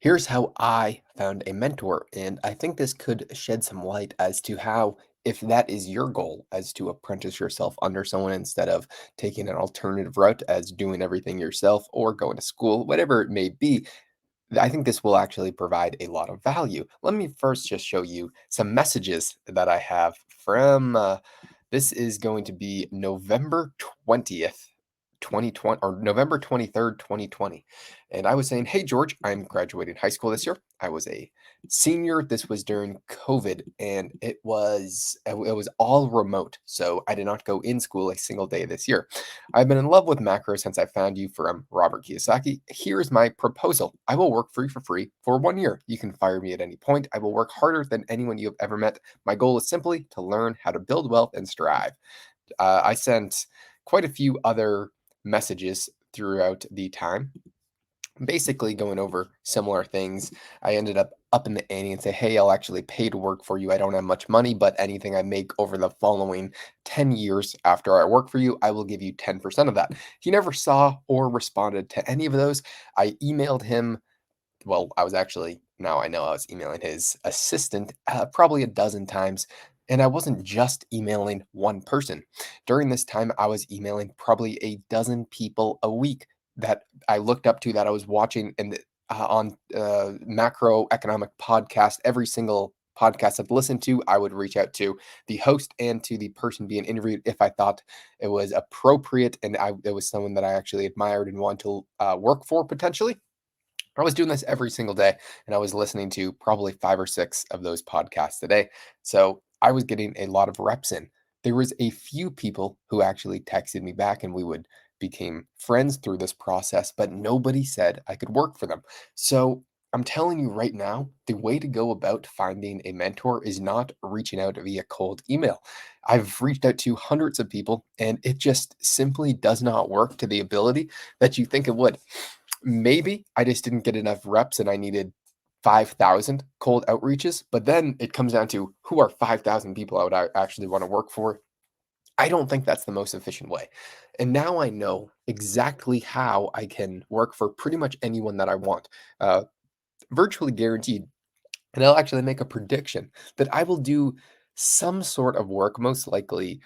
Here's how I found a mentor, and I think this could shed some light as to how, if that is your goal, as to apprentice yourself under someone instead of taking an alternative route as doing everything yourself or going to school, whatever it may be, I think this will actually provide a lot of value. Let me first just show you some messages that I have from this is going to be November 20th, 2020, or November 23rd, 2020. And I was saying, "Hey George, I'm graduating high school this year. I was a senior. This was during COVID and it was all remote. So I did not go in school a single day this year. I've been in love with macro since I found you from Robert Kiyosaki. Here's my proposal. I will work for you for free for 1 year. You can fire me at any point. I will work harder than anyone you have ever met. My goal is simply to learn how to build wealth and strive." I sent quite a few other messages throughout the time, basically going over similar things. I ended up in the ante and say, "Hey, I'll actually pay to work for you. I don't have much money, but anything I make over the following 10 years after I work for you, I will give you 10% of that." He never saw or responded to any of those. I emailed him. Well, I was actually, now I know I was emailing his assistant probably a dozen times. And I wasn't just emailing one person. During this time, I was emailing probably a dozen people a week that I looked up to, that I was watching on macroeconomic podcast. Every single podcast I've listened to, I would reach out to the host and to the person being interviewed if I thought it was appropriate and it was someone that I actually admired and wanted to work for potentially. I was doing this every single day, and I was listening to probably 5 or 6 of those podcasts a day. So, I was getting a lot of reps in. There was a few people who actually texted me back, and we would became friends through this process, but nobody said I could work for them. So, I'm telling you right now, the way to go about finding a mentor is not reaching out via cold email. I've reached out to hundreds of people, and it just simply does not work to the ability that you think it would. Maybe I just didn't get enough reps and I needed 5,000 cold outreaches, but then it comes down to who are 5,000 people I would actually want to work for. I don't think that's the most efficient way. And now I know exactly how I can work for pretty much anyone that I want, uh, virtually guaranteed. And I'll actually make a prediction that I will do some sort of work, most likely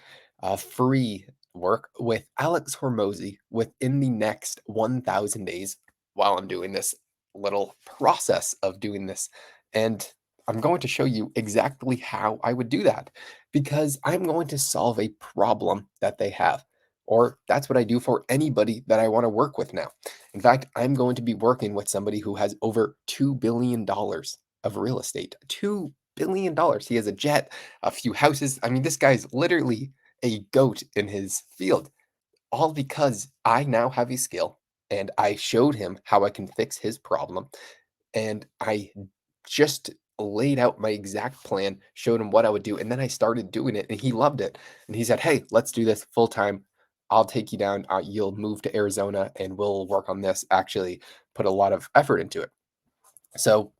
free work, with Alex Hormozy within the next 1,000 days while I'm doing this little process of doing this. And I'm going to show you exactly how I would do that because I'm going to solve a problem that they have. Or that's what I do for anybody that I want to work with now. In fact, I'm going to be working with somebody who has over $2 billion of real estate. $2 billion. He has a jet, a few houses. I mean, this guy's literally a goat in his field, all because I now have a skill and I showed him how I can fix his problem. And I just laid out my exact plan, showed him what I would do, and then I started doing it and he loved it. And he said, "Hey, let's do this full time. I'll take you down. You'll move to Arizona and we'll work on this." Actually, put a lot of effort into it. So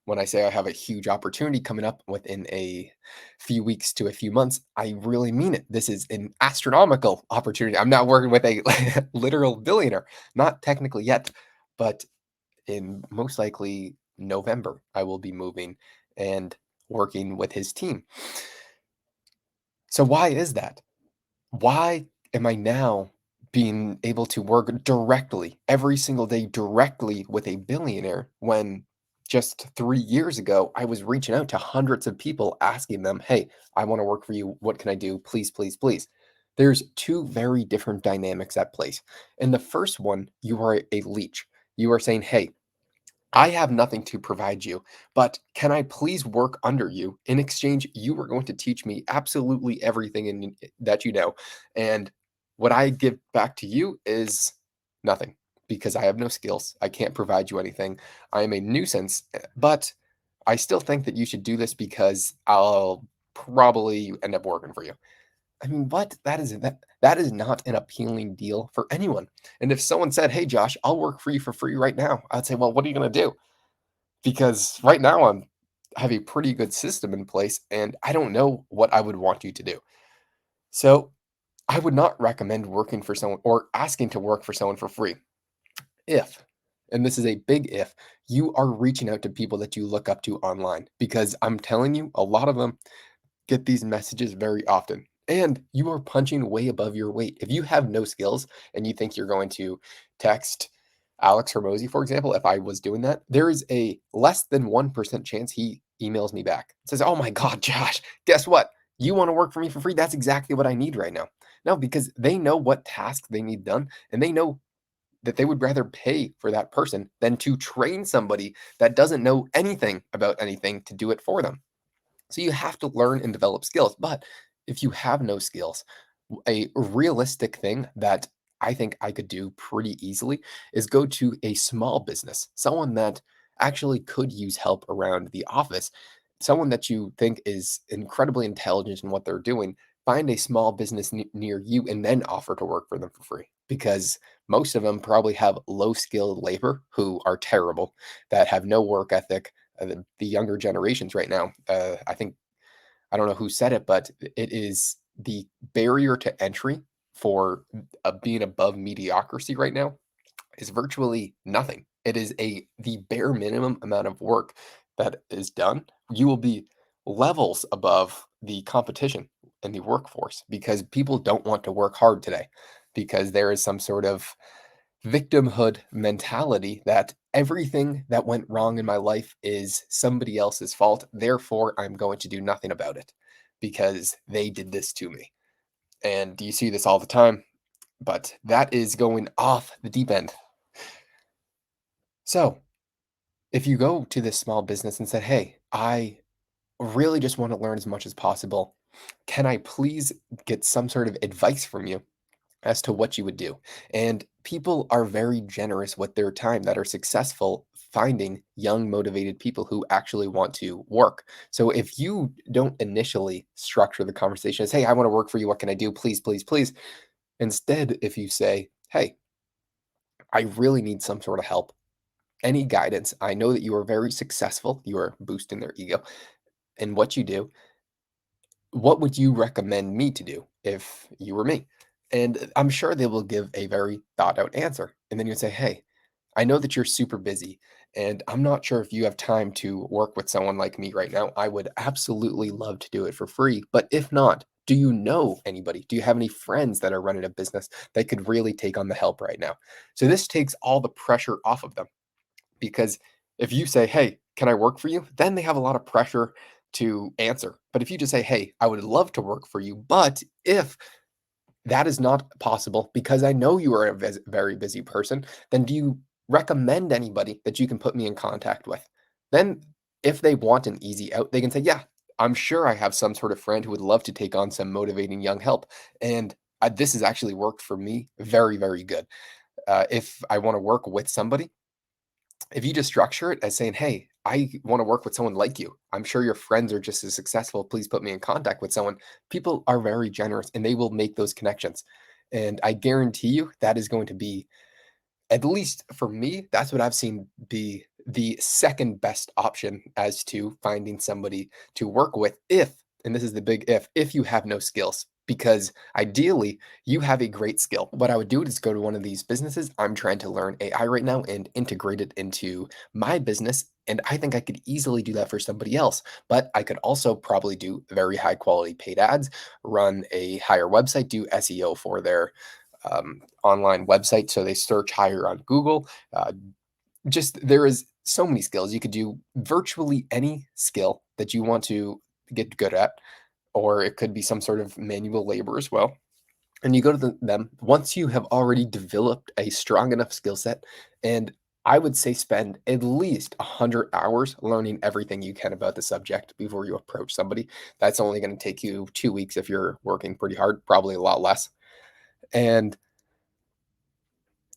when I say I have a huge opportunity coming up within a few weeks to a few months, I really mean it. This is an astronomical opportunity. I'm not working with a literal billionaire, not technically yet, but in most likely November, I will be moving and working with his team. So, why is that? Why am I now being able to work directly every single day directly with a billionaire when just 3 years ago I was reaching out to hundreds of people asking them, "Hey, I want to work for you. What can I do? Please, please, please." There's two very different dynamics at place. In the first one, you are a leech. You are saying, "Hey, I have nothing to provide you, but can I please work under you? In exchange, you are going to teach me absolutely everything that you know. And what I give back to you is nothing because I have no skills. I can't provide you anything. I am a nuisance, but I still think that you should do this because I'll probably end up working for you." I mean, what? That is not an appealing deal for anyone. And if someone said, "Hey, Josh, I'll work for you for free right now," I'd say, "Well, what are you going to do?" Because right now I have a pretty good system in place and I don't know what I would want you to do. So I would not recommend working for someone or asking to work for someone for free. If and this is a big if, you are reaching out to people that you look up to online because I'm telling you, a lot of them get these messages very often. And you are punching way above your weight. If you have no skills and you think you're going to text Alex Hermosi, for example, if I was doing that, there is a less than 1% chance he emails me back. Says, "Oh my God, Josh, guess what? You want to work for me for free? That's exactly what I need right now." No, because they know what task they need done and they know that they would rather pay for that person than to train somebody that doesn't know anything about anything to do it for them. So you have to learn and develop skills. But if you have no skills, a realistic thing that I think I could do pretty easily is go to a small business, someone that actually could use help around the office, someone that you think is incredibly intelligent in what they're doing. Find a small business near you and then offer to work for them for free because most of them probably have low skilled labor who are terrible, that have no work ethic, the younger generations right now. I think I don't know who said it, but it is the barrier to entry for being above mediocrity right now is virtually nothing. It is the bare minimum amount of work that is done. You will be levels above the competition in the workforce because people don't want to work hard today because there is some sort of victimhood mentality that everything that went wrong in my life is somebody else's fault. Therefore, I'm going to do nothing about it because they did this to me. And you see this all the time, but that is going off the deep end. So, if you go to this small business and said, "Hey, I really just want to learn as much as possible. Can I please get some sort of advice from you as to what you would do?" And people are very generous with their time that are successful finding young, motivated people who actually want to work. So if you don't initially structure the conversation as, "Hey, I want to work for you. What can I do? Please, please, please." Instead, if you say, "Hey, I really need some sort of help, any guidance. I know that you are very successful. You are boosting their ego in what you do. What would you recommend me to do if you were me?" And I'm sure they will give a very thought out answer. And then you say, "Hey, I know that you're super busy, and I'm not sure if you have time to work with someone like me right now. I would absolutely love to do it for free. But if not, do you know anybody? Do you have any friends that are running a business that could really take on the help right now?" So this takes all the pressure off of them because if you say, "Hey, can I work for you?" then they have a lot of pressure to answer. But if you just say, "Hey, I would love to work for you, but if that is not possible because I know you are a very busy person, then do you recommend anybody that you can put me in contact with?" Then if they want an easy out, they can say, "Yeah, I'm sure I have some sort of friend who would love to take on some motivating young help." And this has actually worked for me very, very good. If I want to work with somebody, if you just structure it as saying, "Hey, I want to work with someone like you. I'm sure your friends are just as successful. Please put me in contact with someone." People are very generous and they will make those connections. And I guarantee you that is going to be, at least for me, that's what I've seen be the second best option as to finding somebody to work with if, and this is the big if you have no skills. Because ideally, you have a great skill. What I would do is go to one of these businesses. I'm trying to learn AI right now and integrate it into my business. And I think I could easily do that for somebody else. But I could also probably do very high quality paid ads, run a higher website, do SEO for their online website so they search higher on Google. Just there is so many skills. You could do virtually any skill that you want to get good at, or it could be some sort of manual labor as well. And you go to them once you have already developed a strong enough skill set. And I would say spend at least 100 hours learning everything you can about the subject before you approach somebody. That's only going to take you 2 weeks if you're working pretty hard, probably a lot less. And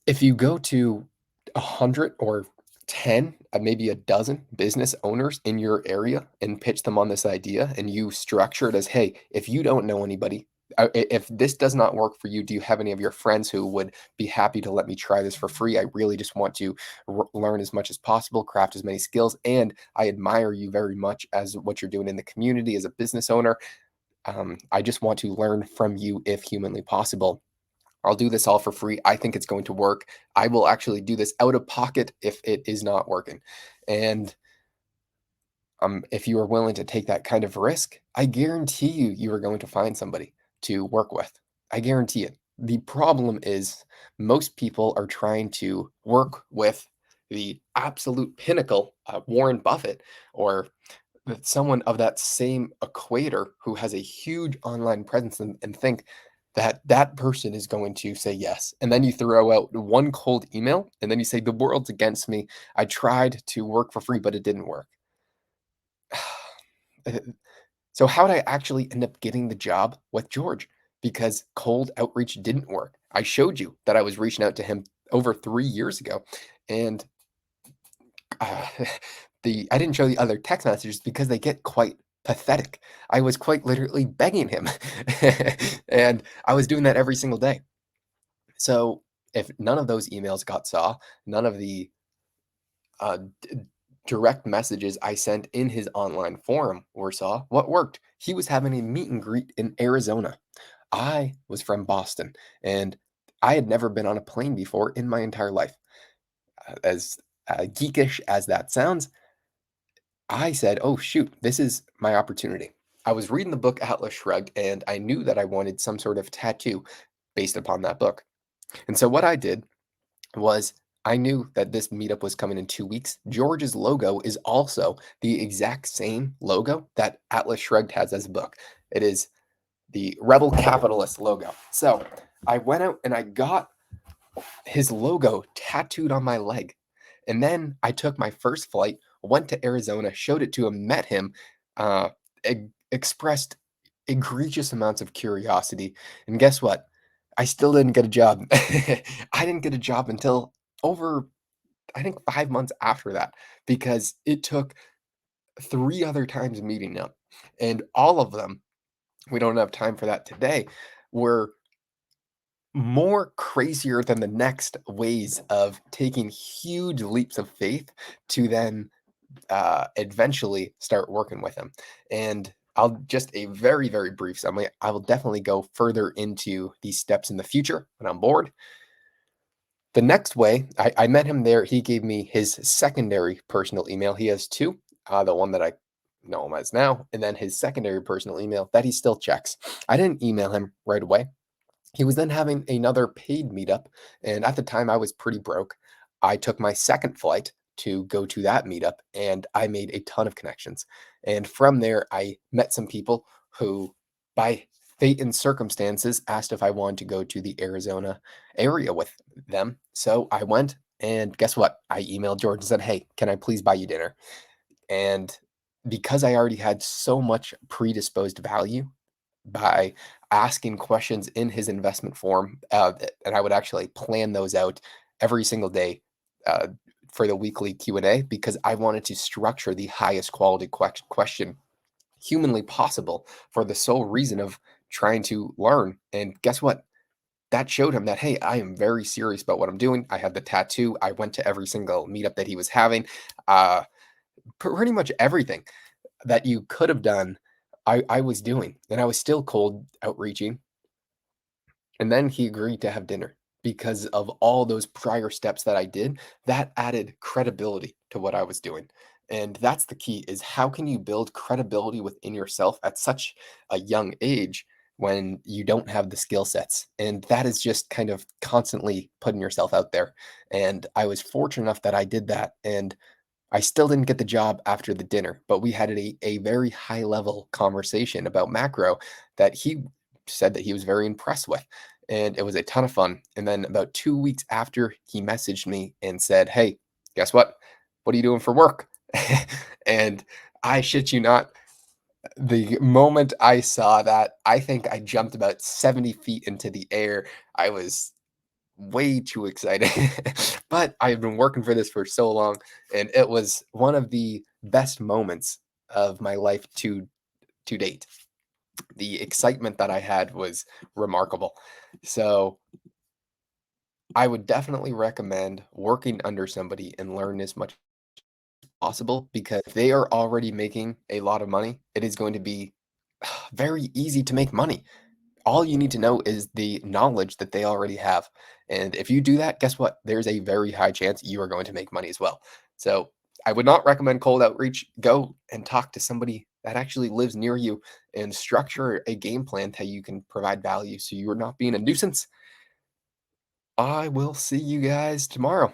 if you go to 100 or 10, maybe a dozen business owners in your area and pitch them on this idea, and you structure it as, "Hey, if you don't know anybody, if this does not work for you, do you have any of your friends who would be happy to let me try this for free? I really just want to learn as much as possible, craft as many skills, and I admire you very much as what you're doing in the community as a business owner. I just want to learn from you if humanly possible." I'll do this all for free. I think it's going to work. I will actually do this out of pocket if it is not working. And if you are willing to take that kind of risk, I guarantee you, you are going to find somebody to work with. I guarantee it. The problem is most people are trying to work with the absolute pinnacle, Warren Buffett, or someone of that same equator who has a huge online presence and think that that person is going to say yes. And then you throw out one cold email and then you say, the world's against me. I tried to work for free, but it didn't work. Uh, So how did I actually end up getting the job with George? Because cold outreach didn't work. I showed you that I was reaching out to him over 3 years ago, and, uh, I didn't show the other text messages because they get quite pathetic. I was quite literally begging him, and I was doing that every single day. So, if none of those emails got saw, none of the d direct messages I sent in his online forum were saw, what worked? He was having a meet and greet in Arizona. I was from Boston, and I had never been on a plane before in my entire life. As, geekish as that sounds, I said, "Oh, shoot, this is my opportunity." I was reading the book Atlas Shrugged, and I knew that I wanted some sort of tattoo based upon that book. And so what I did was I knew that this meetup was coming in 2 weeks. George's logo is also the exact same logo that Atlas Shrugged has as a book. It is the rebel capitalist logo. So I went out and I got his logo tattooed on my leg. And then I took my first flight, went to Arizona, showed it to him, met him, uh, expressed egregious amounts of curiosity. And guess what? I still didn't get a job. I didn't get a job until over, I think, 5 months after that, because it took three other times meeting up. And all of them, we don't have time for that today, were more crazier than the next ways of taking huge leaps of faith to then eventually start working with him. And I'll just a very, very brief summary. I will definitely go further into these steps in the future when I'm bored. The next way, I met him there. He gave me his secondary personal email. He has two, the one that I know him as now, and then his secondary personal email that he still checks. I didn't email him right away. He was then having another paid meetup, and at the time I was pretty broke. I took my second flight to go to that meetup, and I made a ton of connections. And from there, I met some people who, by fate and circumstances, asked if I wanted to go to the Arizona area with them. So I went, and guess what? I emailed George and said, "Hey, can I please buy you dinner?" And because I already had so much predisposed value by asking questions in his investment form, and I would actually plan those out every single day uh, for the weekly Q&A because I wanted to structure the highest quality question humanly possible for the sole reason of trying to learn. And guess what? That showed him that, hey, I am very serious about what I'm doing. I had the tattoo. I went to every single meetup that he was having. Uh, Pretty much everything that you could have done, I was doing, and I was still cold outreaching, and then he agreed to have dinner because of all those prior steps that I did, that added credibility to what I was doing, and that's the key, is how can you build credibility within yourself at such a young age when you don't have the skill sets, and that is just kind of constantly putting yourself out there, and I was fortunate enough that I did that, and I still didn't get the job after the dinner, but we had a very high level conversation about macro that he said that he was very impressed with. And it was a ton of fun. And then about 2 weeks after, he messaged me and said, "Hey, guess what? What are you doing for work?" And I shit you not, the moment I saw that, I think I jumped about 70 feet into the air. I was way too excited. But I've been working for this for so long, and it was one of the best moments of my life to date. The excitement that I had was remarkable. So I would definitely recommend working under somebody and learn as much as possible because if they are already making a lot of money. It is going to be very easy to make money. All you need to know is the knowledge that they already have. And if you do that, guess what? There's a very high chance you are going to make money as well. So I would not recommend cold outreach. Go and talk to somebody that actually lives near you and structure a game plan that you can provide value so you are not being a nuisance. I will see you guys tomorrow.